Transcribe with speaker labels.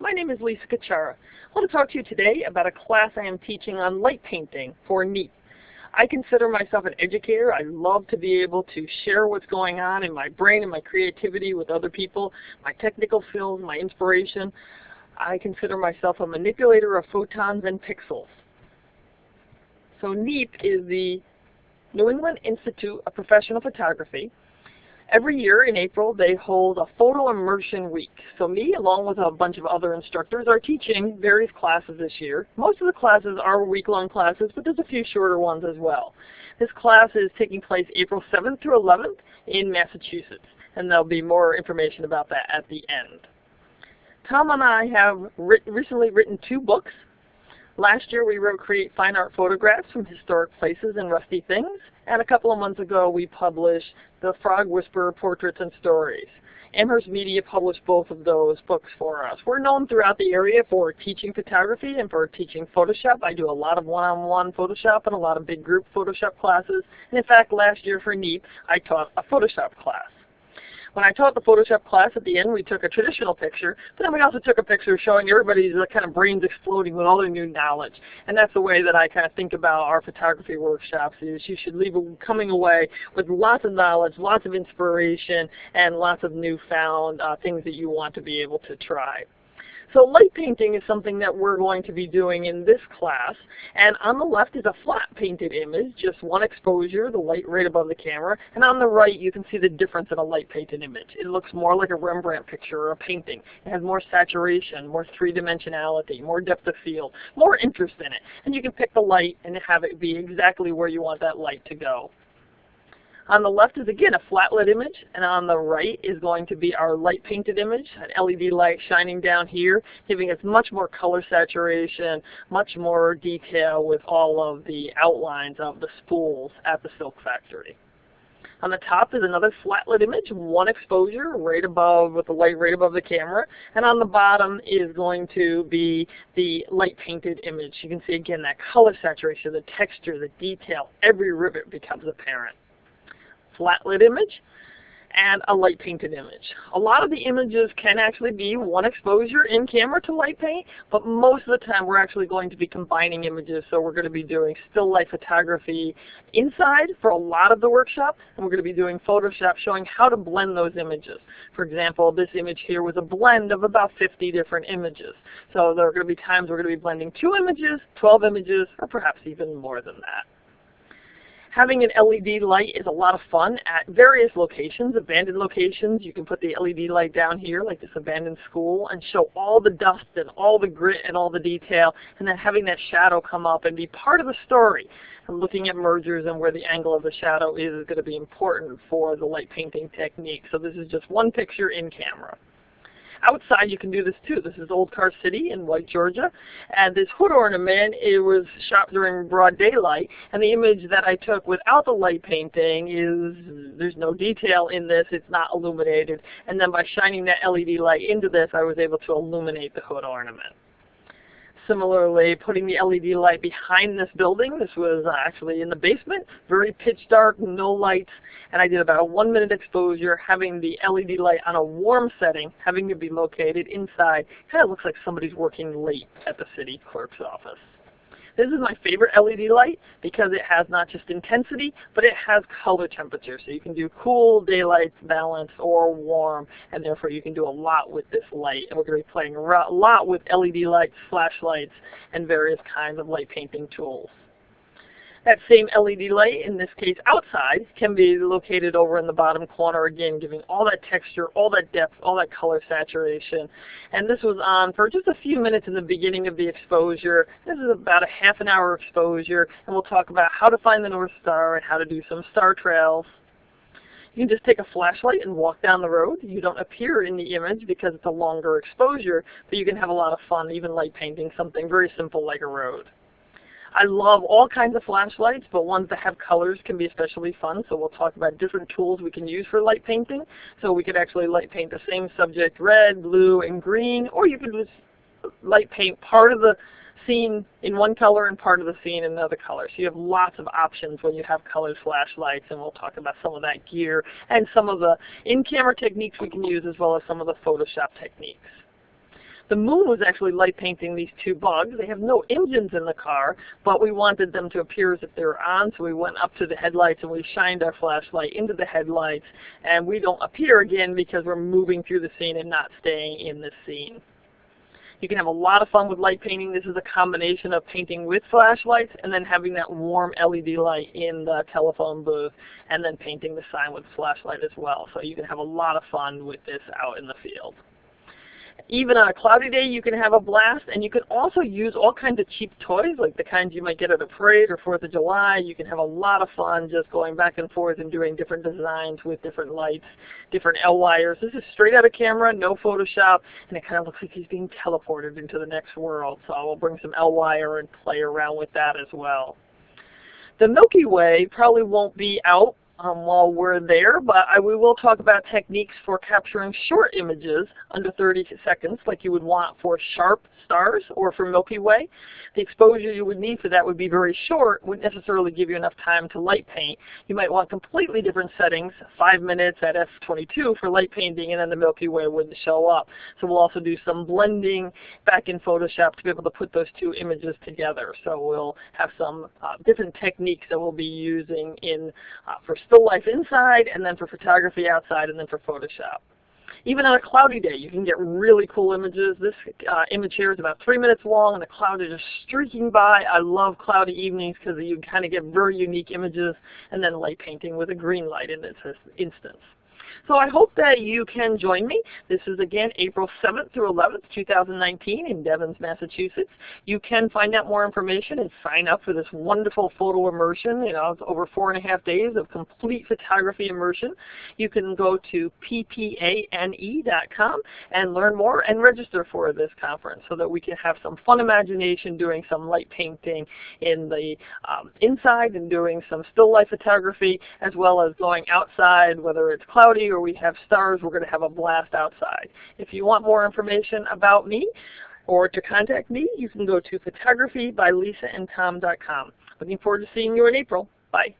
Speaker 1: My name is Lisa Cuchara. I want to talk to you today about a class I am teaching on light painting for NEIPP. I consider myself an educator. I love to be able to share what's going on in my brain and my creativity with other people, my technical skills, my inspiration. I consider myself a manipulator of photons and pixels. So NEIPP is the New England Institute of Professional Photography. Every year in April, they hold a photo immersion week. So me, along with a bunch of other instructors, are teaching various classes this year. Most of the classes are week-long classes, but there's a few shorter ones as well. This class is taking place April 7th through 11th in Massachusetts, and there'll be more information about that at the end. Tom and I have recently written 2 books. Last year we wrote Create Fine Art Photographs from Historic Places and Rusty Things, and a couple of months ago we published The Frog Whisperer Portraits and Stories. Amherst Media published both of those books for us. We're known throughout the area for teaching photography and for teaching Photoshop. I do a lot of one-on-one Photoshop and a lot of big group Photoshop classes. And in fact, last year for NEIPP, I taught a Photoshop class. When I taught the Photoshop class, at the end we took a traditional picture, but then we also took a picture showing everybody's kind of brains exploding with all their new knowledge. And that's the way that I kind of think about our photography workshops, is you should leave coming away with lots of knowledge, lots of inspiration, and lots of newfound things that you want to be able to try. So light painting is something that we're going to be doing in this class, and on the left is a flat painted image, just one exposure, the light right above the camera, and on the right you can see the difference in a light painted image. It looks more like a Rembrandt picture or a painting. It has more saturation, more three-dimensionality, more depth of field, more interest in it, and you can pick the light and have it be exactly where you want that light to go. On the left is, again, a flat lit image, and on the right is going to be our light painted image, an LED light shining down here, giving us much more color saturation, much more detail with all of the outlines of the spools at the silk factory. On the top is another flat lit image, one exposure right above, with the light right above the camera, and on the bottom is going to be the light painted image. You can see again that color saturation, the texture, the detail, every rivet becomes apparent. Flat lit image and a light painted image. A lot of the images can actually be one exposure in camera to light paint, but most of the time we're actually going to be combining images, so we're going to be doing still life photography inside for a lot of the workshop, and we're going to be doing Photoshop showing how to blend those images. For example, this image here was a blend of about 50 different images. So there are going to be times we're going to be blending 2 images, 12 images, or perhaps even more than that. Having an LED light is a lot of fun at various locations, abandoned locations. You can put the LED light down here, like this abandoned school, and show all the dust and all the grit and all the detail, and then having that shadow come up and be part of the story. And looking at mergers and where the angle of the shadow is going to be important for the light painting technique. So this is just one picture in camera. Outside you can do this too. This is Old Car City in White, Georgia, and this hood ornament, it was shot during broad daylight, and the image that I took without the light painting is, there's no detail in this, it's not illuminated, and then by shining that LED light into this I was able to illuminate the hood ornament. Similarly, putting the LED light behind this building, this was actually in the basement, very pitch dark, no lights, and I did about a 1-minute exposure, having the LED light on a warm setting, having to be located inside. Kind of looks like somebody's working late at the city clerk's office. This is my favorite LED light because it has not just intensity, but it has color temperature. So you can do cool, daylight, balance, or warm, and therefore you can do a lot with this light. And we're going to be playing a lot with LED lights, flashlights, and various kinds of light painting tools. That same LED light, in this case outside, can be located over in the bottom corner, again giving all that texture, all that depth, all that color saturation. And this was on for just a few minutes in the beginning of the exposure. This is about a half an hour exposure, and we'll talk about how to find the North Star and how to do some star trails. You can just take a flashlight and walk down the road. You don't appear in the image because it's a longer exposure, but you can have a lot of fun even light painting something very simple like a road. I love all kinds of flashlights, but ones that have colors can be especially fun, so we'll talk about different tools we can use for light painting. So we could actually light paint the same subject red, blue, and green, or you could just light paint part of the scene in one color and part of the scene in another color. So you have lots of options when you have colored flashlights, and we'll talk about some of that gear and some of the in-camera techniques we can use as well as some of the Photoshop techniques. The moon was actually light painting these two bugs. They have no engines in the car, but we wanted them to appear as if they were on, so we went up to the headlights and we shined our flashlight into the headlights, and we don't appear again because we're moving through the scene and not staying in the scene. You can have a lot of fun with light painting. This is a combination of painting with flashlights and then having that warm LED light in the telephone booth and then painting the sign with flashlight as well. So you can have a lot of fun with this out in the field. Even on a cloudy day, you can have a blast, and you can also use all kinds of cheap toys, like the kinds you might get at a parade or 4th of July. You can have a lot of fun just going back and forth and doing different designs with different lights, different L wires. This is straight out of camera, no Photoshop, and it kind of looks like he's being teleported into the next world. So I will bring some L wire and play around with that as well. The Milky Way probably won't be out while we're there, but we will talk about techniques for capturing short images under 30 seconds like you would want for sharp stars or for Milky Way. The exposure you would need for that would be very short, wouldn't necessarily give you enough time to light paint. You might want completely different settings, 5 minutes at f22 for light painting, and then the Milky Way wouldn't show up. So we'll also do some blending back in Photoshop to be able to put those two images together. So we'll have some different techniques that we'll be using in for still life inside, and then for photography outside, and then for Photoshop. Even on a cloudy day, you can get really cool images. This image here is about 3 minutes long, and the clouds are just streaking by. I love cloudy evenings because you kind of get very unique images, and then light painting with a green light in this instance. So I hope that you can join me. This is again April 7th through 11th, 2019 in Devens, Massachusetts. You can find out more information and sign up for this wonderful photo immersion. You know, it's over 4.5 days of complete photography immersion. You can go to ppane.com and learn more and register for this conference so that we can have some fun imagination doing some light painting in the inside and doing some still life photography, as well as going outside, whether it's cloudy or we have stars. We're going to have a blast outside. If you want more information about me or to contact me, you can go to photographybylisaandtom.com. Looking forward to seeing you in April. Bye.